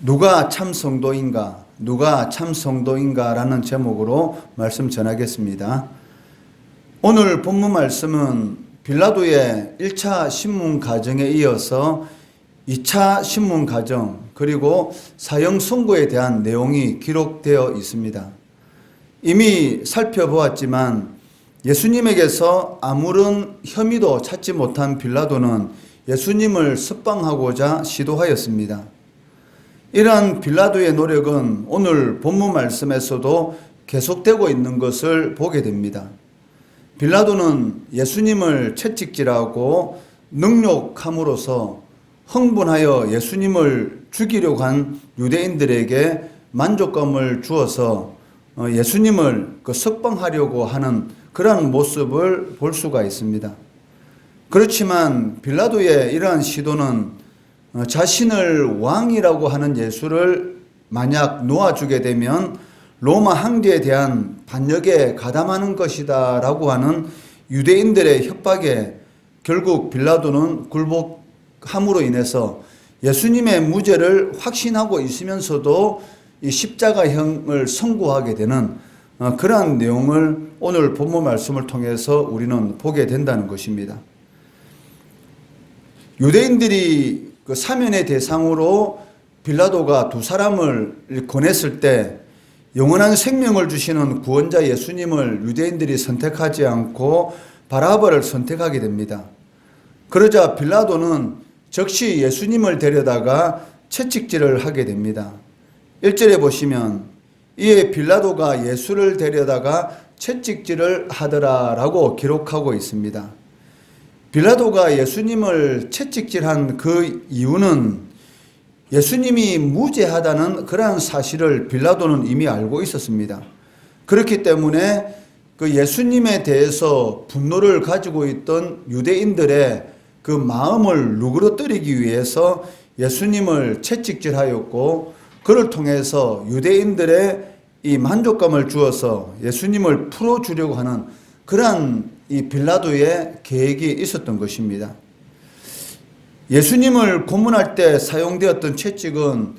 누가 참 성도인가? 누가 참 성도인가? 라는 제목으로 말씀 전하겠습니다. 오늘 본문 말씀은 빌라도의 1차 신문 가정에 이어서 2차 신문 가정 그리고 사형 선고에 대한 내용이 기록되어 있습니다. 이미 살펴보았지만 예수님에게서 아무런 혐의도 찾지 못한 빌라도는 예수님을 석방하고자 시도하였습니다. 이러한 빌라도의 노력은 오늘 본문 말씀에서도 계속되고 있는 것을 보게 됩니다. 빌라도는 예수님을 채찍질하고 능욕함으로써 흥분하여 예수님을 죽이려고 한 유대인들에게 만족감을 주어서 예수님을 석방하려고 하는 그런 모습을 볼 수가 있습니다. 그렇지만 빌라도의 이러한 시도는 자신을 왕이라고 하는 예수를 만약 놓아주게 되면 로마 황제에 대한 반역에 가담하는 것이다 라고 하는 유대인들의 협박에 결국 빌라도는 굴복함으로 인해서 예수님의 무죄를 확신하고 있으면서도 이 십자가형을 선고하게 되는 그러한 내용을 오늘 본문 말씀을 통해서 우리는 보게 된다는 것입니다. 유대인들이 그 사면의 대상으로 빌라도가 두 사람을 권했을 때 영원한 생명을 주시는 구원자 예수님을 유대인들이 선택하지 않고 바라바를 선택하게 됩니다. 그러자 빌라도는 즉시 예수님을 데려다가 채찍질을 하게 됩니다. 1절에 보시면 이에 빌라도가 예수를 데려다가 채찍질을 하더라라고 기록하고 있습니다. 빌라도가 예수님을 채찍질한 그 이유는 예수님이 무죄하다는 그러한 사실을 빌라도는 이미 알고 있었습니다. 그렇기 때문에 그 예수님에 대해서 분노를 가지고 있던 유대인들의 그 마음을 누그러뜨리기 위해서 예수님을 채찍질하였고 그를 통해서 유대인들의 이 만족감을 주어서 예수님을 풀어주려고 하는 그러한 이 빌라도의 계획이 있었던 것입니다. 예수님을 고문할 때 사용되었던 채찍은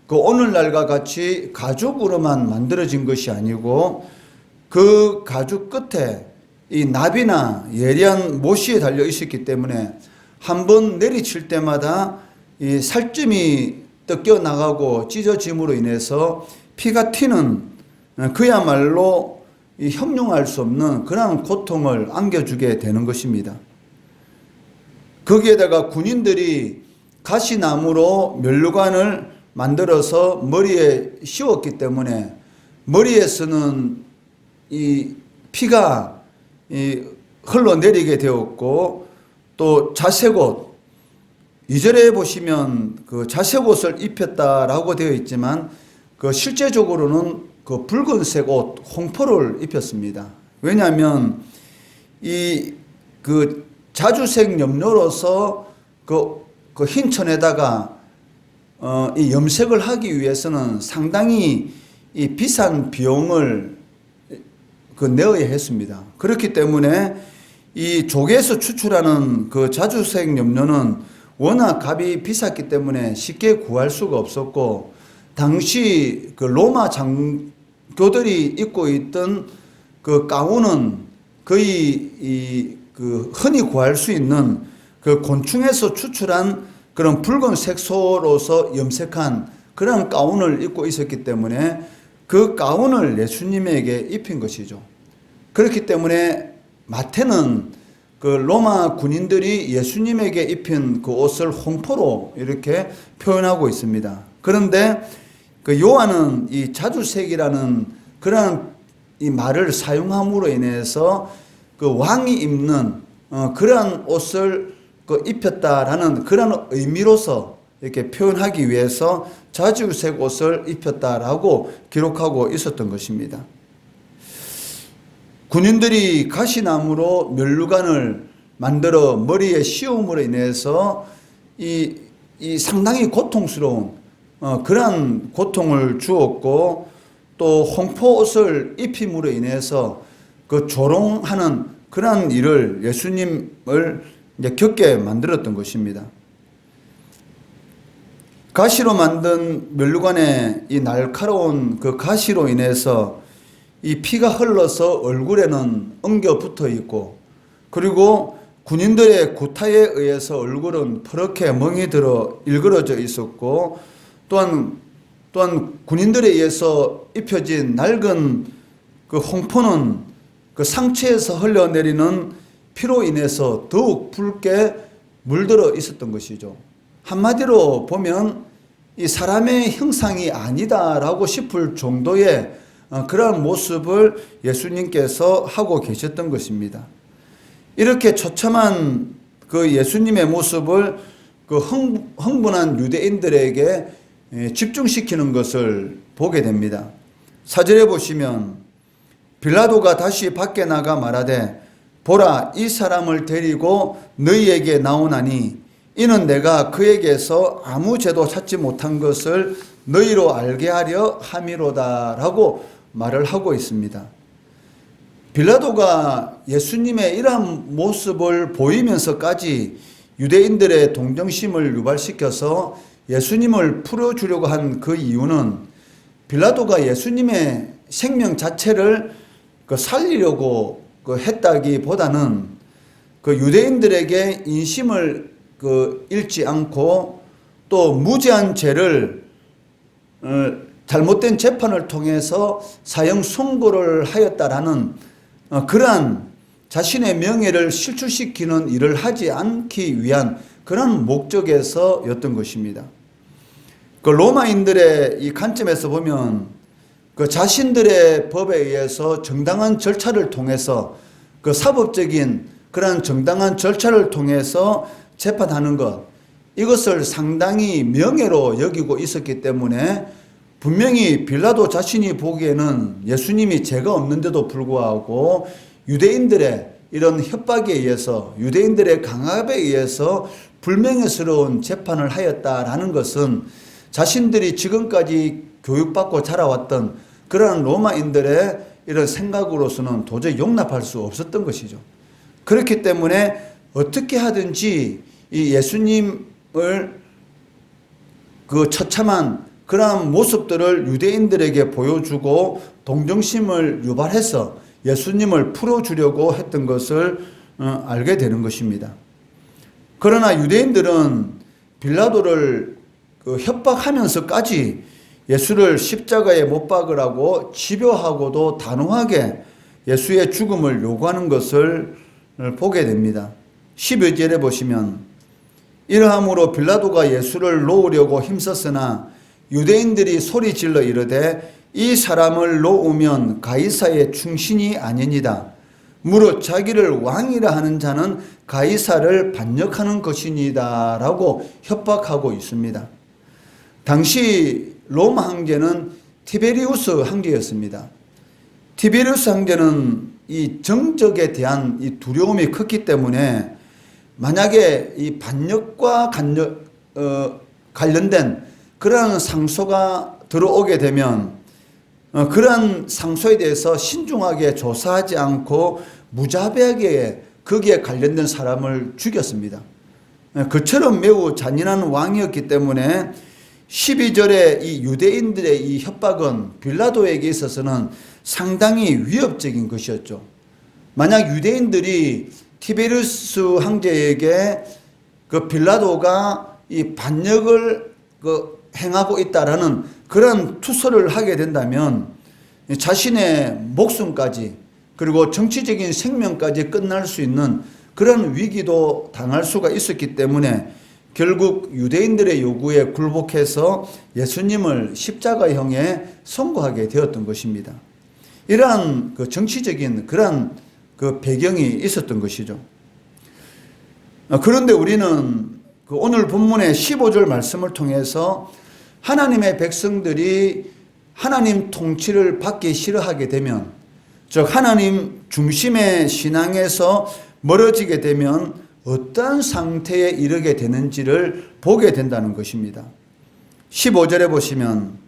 그 오늘날과 같이 가죽으로만 만들어진 것이 아니고 그 가죽 끝에 이 나비나 예리한 못이 달려 있었기 때문에 한번 내리칠 때마다 이 살점이 뜯겨 나가고 찢어짐으로 인해서 피가 튀는 그야말로 이 형용할 수 없는 그런 고통을 안겨주게 되는 것입니다. 거기에다가 군인들이 가시나무로 면류관을 만들어서 머리에 씌웠기 때문에 머리에서는 이 피가 흘러내리게 되었고 또 자색옷 2절에 보시면 그 자색옷을 입혔다라고 되어 있지만 그 실제적으로는 그 붉은색 옷 홍포를 입혔습니다. 왜냐하면 이 그 자주색 염료로서 그 흰 천에다가 이 염색을 하기 위해서는 상당히 이 비싼 비용을 내어야 했습니다. 그렇기 때문에 이 족에서 추출하는 그 자주색 염료는 워낙 값이 비쌌기 때문에 쉽게 구할 수가 없었고 당시 그 로마 장교들이 입고 있던 그 가운은 거의 그 흔히 구할 수 있는 그 곤충에서 추출한 그런 붉은 색소로서 염색한 그런 가운을 입고 있었기 때문에 그 가운을 예수님에게 입힌 것이죠. 그렇기 때문에 마태는 그 로마 군인들이 예수님에게 입힌 그 옷을 홍포로 이렇게 표현하고 있습니다. 그런데 그 요한은 이 자주색이라는 그런 이 말을 사용함으로 인해서 그 왕이 입는 그런 옷을 그 입혔다라는 그런 의미로서 이렇게 표현하기 위해서 자주색 옷을 입혔다라고 기록하고 있었던 것입니다. 군인들이 가시나무로 면류관을 만들어 머리에 씌움으로 인해서 이 상당히 고통스러운 그러한 고통을 주었고 또 홍포옷을 입힘으로 인해서 그 조롱하는 그러한 일을 예수님을 겪게 만들었던 것입니다. 가시로 만든 면류관의 이 날카로운 그 가시로 인해서 이 피가 흘러서 얼굴에는 엉겨 붙어 있고, 그리고 군인들의 구타에 의해서 얼굴은 퍼렇게 멍이 들어 일그러져 있었고, 또한 군인들에 의해서 입혀진 낡은 그 홍포는 그 상처에서 흘러내리는 피로 인해서 더욱 붉게 물들어 있었던 것이죠. 한마디로 보면 이 사람의 형상이 아니다라고 싶을 정도의 그러한 모습을 예수님께서 하고 계셨던 것입니다. 이렇게 처참한 그 예수님의 모습을 그 흥분한 유대인들에게 집중시키는 것을 보게 됩니다. 4절에 보시면 빌라도가 다시 밖에 나가 말하되 보라, 이 사람을 데리고 너희에게 나오나니 이는 내가 그에게서 아무 죄도 찾지 못한 것을 너희로 알게 하려 함이로다 라고 말을 하고 있습니다. 빌라도가 예수님의 이러한 모습을 보이면서까지 유대인들의 동정심을 유발시켜서 예수님을 풀어주려고 한 그 이유는 빌라도가 예수님의 생명 자체를 살리려고 했다기보다는 그 유대인들에게 인심을 잃지 않고 또 무죄한 죄를 잘못된 재판을 통해서 사형 선고를 하였다라는 그러한 자신의 명예를 실추시키는 일을 하지 않기 위한 그런 목적에서였던 것입니다. 그 로마인들의 이 관점에서 보면 그 자신들의 법에 의해서 정당한 절차를 통해서 그 사법적인 그러한 정당한 절차를 통해서 재판하는 것, 이것을 상당히 명예로 여기고 있었기 때문에 분명히 빌라도 자신이 보기에는 예수님이 죄가 없는데도 불구하고 유대인들의 이런 협박에 의해서, 유대인들의 강압에 의해서 불명예스러운 재판을 하였다라는 것은 자신들이 지금까지 교육받고 자라왔던 그러한 로마인들의 이런 생각으로서는 도저히 용납할 수 없었던 것이죠. 그렇기 때문에 어떻게 하든지 이 예수님을 그 처참한 그러한 모습들을 유대인들에게 보여주고 동정심을 유발해서 예수님을 풀어주려고 했던 것을 알게 되는 것입니다. 그러나 유대인들은 빌라도를 협박하면서까지 예수를 십자가에 못 박으라고 집요하고도 단호하게 예수의 죽음을 요구하는 것을 보게 됩니다. 12절에 보시면 이러함으로 빌라도가 예수를 놓으려고 힘썼으나 유대인들이 소리질러 이르되 이 사람을 놓으면 가이사의 충신이 아니니이다. 무릇 자기를 왕이라 하는 자는 가이사를 반역하는 것이니이다 라고 협박하고 있습니다. 당시 로마 황제는 티베리우스 황제였습니다. 티베리우스 황제는 이 정적에 대한 이 두려움이 컸기 때문에 만약에 이 반역과 관련된 그러한 상소가 들어오게 되면 그러한 상소에 대해서 신중하게 조사하지 않고 무자비하게 거기에 관련된 사람을 죽였습니다. 그처럼 매우 잔인한 왕이었기 때문에 12절에 이 유대인들의 이 협박은 빌라도에게 있어서는 상당히 위협적인 것이었죠. 만약 유대인들이 티베리우스 황제에게 그 빌라도가 이 반역을 행하고 있다라는 그런 투서를 하게 된다면 자신의 목숨까지 그리고 정치적인 생명까지 끝날 수 있는 그런 위기도 당할 수가 있었기 때문에 결국 유대인들의 요구에 굴복해서 예수님을 십자가형에 선고하게 되었던 것입니다. 이러한 그 정치적인 그러한 그 배경이 있었던 것이죠. 그런데 우리는 그 오늘 본문의 15절 말씀을 통해서 하나님의 백성들이 하나님 통치를 받기 싫어하게 되면, 즉 하나님 중심의 신앙에서 멀어지게 되면 어떠한 상태에 이르게 되는지를 보게 된다는 것입니다. 15절에 보시면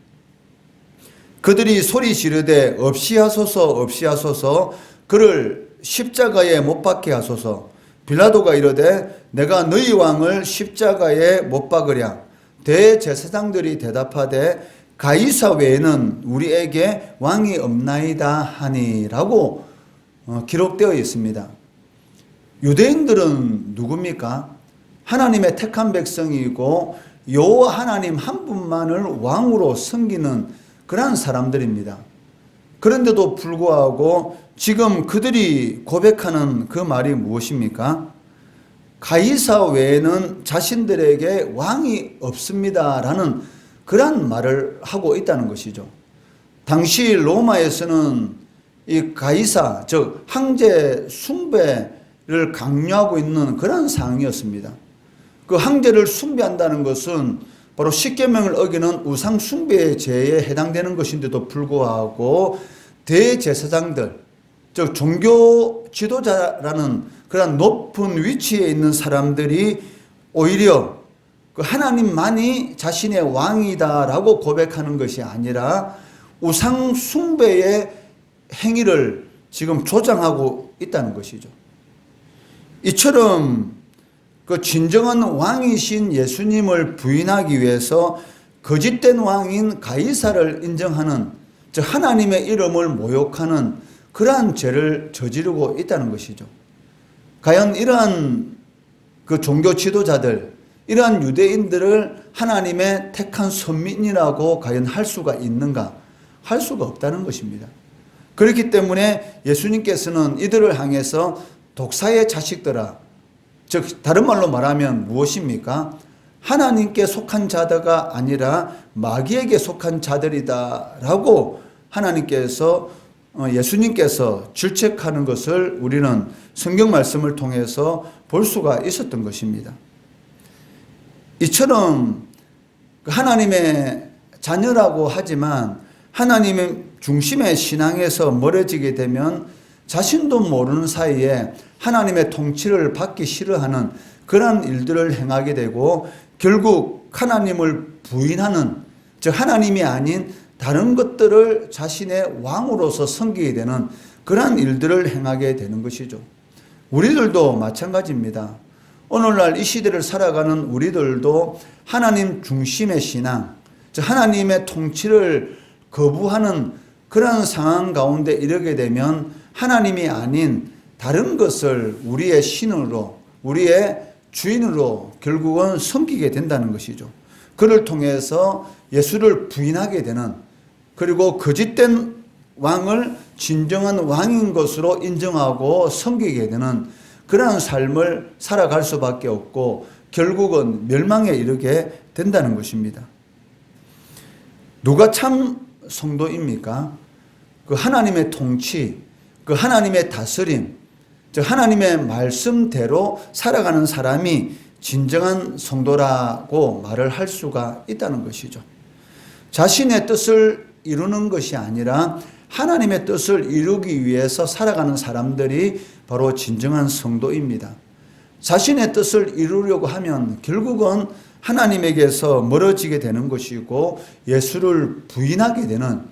그들이 소리 지르되 없이 하소서 없이 하소서, 그를 십자가에 못 박게 하소서. 빌라도가 이르되 내가 너희 왕을 십자가에 못 박으랴. 대제사장들이 대답하되 가이사 외에는 우리에게 왕이 없나이다 하니라고 기록되어 있습니다. 유대인들은 누굽니까? 하나님의 택한 백성이고 여호와 하나님 한 분만을 왕으로 섬기는 그러한 사람들입니다. 그런데도 불구하고 지금 그들이 고백하는 그 말이 무엇입니까? 가이사 외에는 자신들에게 왕이 없습니다라는 그런 말을 하고 있다는 것이죠. 당시 로마에서는 이 가이사, 즉 황제 숭배를 강요하고 있는 그런 상황이었습니다. 그 황제를 숭배한다는 것은 바로 십계명을 어기는 우상 숭배의 죄에 해당되는 것인데도 불구하고 대제사장들, 즉 종교 지도자라는 그런 높은 위치에 있는 사람들이 오히려 그 하나님만이 자신의 왕이다라고 고백하는 것이 아니라 우상 숭배의 행위를 지금 조장하고 있다는 것이죠. 이처럼 그 진정한 왕이신 예수님을 부인하기 위해서 거짓된 왕인 가이사를 인정하는, 즉 하나님의 이름을 모욕하는 그러한 죄를 저지르고 있다는 것이죠. 과연 이러한 그 종교 지도자들, 이러한 유대인들을 하나님의 택한 선민이라고 과연 할 수가 있는가? 할 수가 없다는 것입니다. 그렇기 때문에 예수님께서는 이들을 향해서 독사의 자식들아, 즉 다른 말로 말하면 무엇입니까? 하나님께 속한 자들가 아니라 마귀에게 속한 자들이다라고 하나님께서 예수님께서 질책하는 것을 우리는 성경 말씀을 통해서 볼 수가 있었던 것입니다. 이처럼 하나님의 자녀라고 하지만 하나님의 중심의 신앙에서 멀어지게 되면 자신도 모르는 사이에 하나님의 통치를 받기 싫어하는 그런 일들을 행하게 되고 결국 하나님을 부인하는, 즉 하나님이 아닌 다른 것들을 자신의 왕으로서 섬기게 되는 그러한 일들을 행하게 되는 것이죠. 우리들도 마찬가지입니다. 오늘날 이 시대를 살아가는 우리들도 하나님 중심의 신앙, 즉 하나님의 통치를 거부하는 그런 상황 가운데 이르게 되면 하나님이 아닌 다른 것을 우리의 신으로, 우리의 주인으로 결국은 섬기게 된다는 것이죠. 그를 통해서 예수를 부인하게 되는, 그리고 거짓된 왕을 진정한 왕인 것으로 인정하고 섬기게 되는 그러한 삶을 살아갈 수밖에 없고 결국은 멸망에 이르게 된다는 것입니다. 누가 참 성도입니까? 그 하나님의 통치, 그 하나님의 다스림, 즉 하나님의 말씀대로 살아가는 사람이 진정한 성도라고 말을 할 수가 있다는 것이죠. 자신의 뜻을 이루는 것이 아니라 하나님의 뜻을 이루기 위해서 살아가는 사람들이 바로 진정한 성도입니다. 자신의 뜻을 이루려고 하면 결국은 하나님에게서 멀어지게 되는 것이고 예수를 부인하게 되는,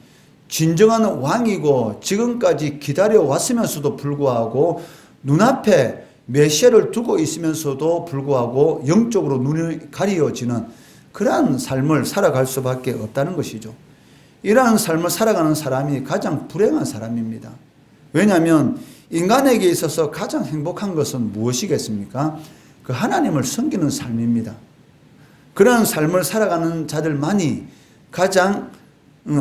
진정한 왕이고 지금까지 기다려왔으면서도 불구하고 눈앞에 메시아를 두고 있으면서도 불구하고 영적으로 눈이 가려지는 그러한 삶을 살아갈 수밖에 없다는 것이죠. 이러한 삶을 살아가는 사람이 가장 불행한 사람입니다. 왜냐하면 인간에게 있어서 가장 행복한 것은 무엇이겠습니까? 그 하나님을 섬기는 삶입니다. 그런 삶을 살아가는 자들만이 가장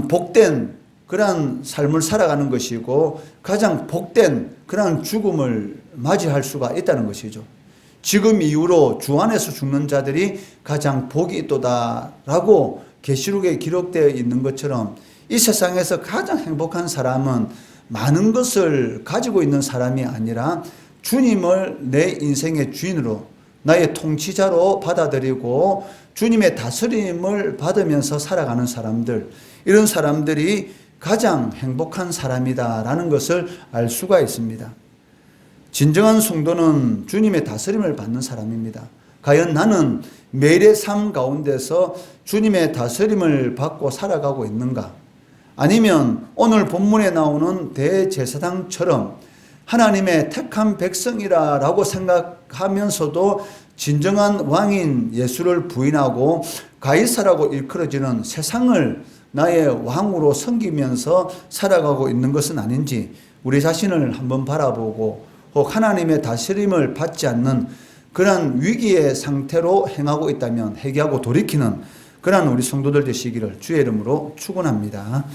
복된 그러한 삶을 살아가는 것이고 가장 복된 그러한 죽음을 맞이할 수가 있다는 것이죠. 지금 이후로 주 안에서 죽는 자들이 가장 복이 있도다라고 계시록에 기록되어 있는 것처럼 이 세상에서 가장 행복한 사람은 많은 것을 가지고 있는 사람이 아니라 주님을 내 인생의 주인으로, 나의 통치자로 받아들이고 주님의 다스림을 받으면서 살아가는 사람들, 이런 사람들이 가장 행복한 사람이다라는 것을 알 수가 있습니다. 진정한 성도는 주님의 다스림을 받는 사람입니다. 과연 나는 매일의 삶 가운데서 주님의 다스림을 받고 살아가고 있는가? 아니면 오늘 본문에 나오는 대제사장처럼 하나님의 택한 백성이라고 생각하면서도 진정한 왕인 예수를 부인하고 가이사라고 일컬어지는 세상을 나의 왕으로 섬기면서 살아가고 있는 것은 아닌지 우리 자신을 한번 바라보고 혹 하나님의 다스림을 받지 않는 그러한 위기의 상태로 행하고 있다면 회개하고 돌이키는 그러한 우리 성도들 되시기를 주의 이름으로 축원합니다.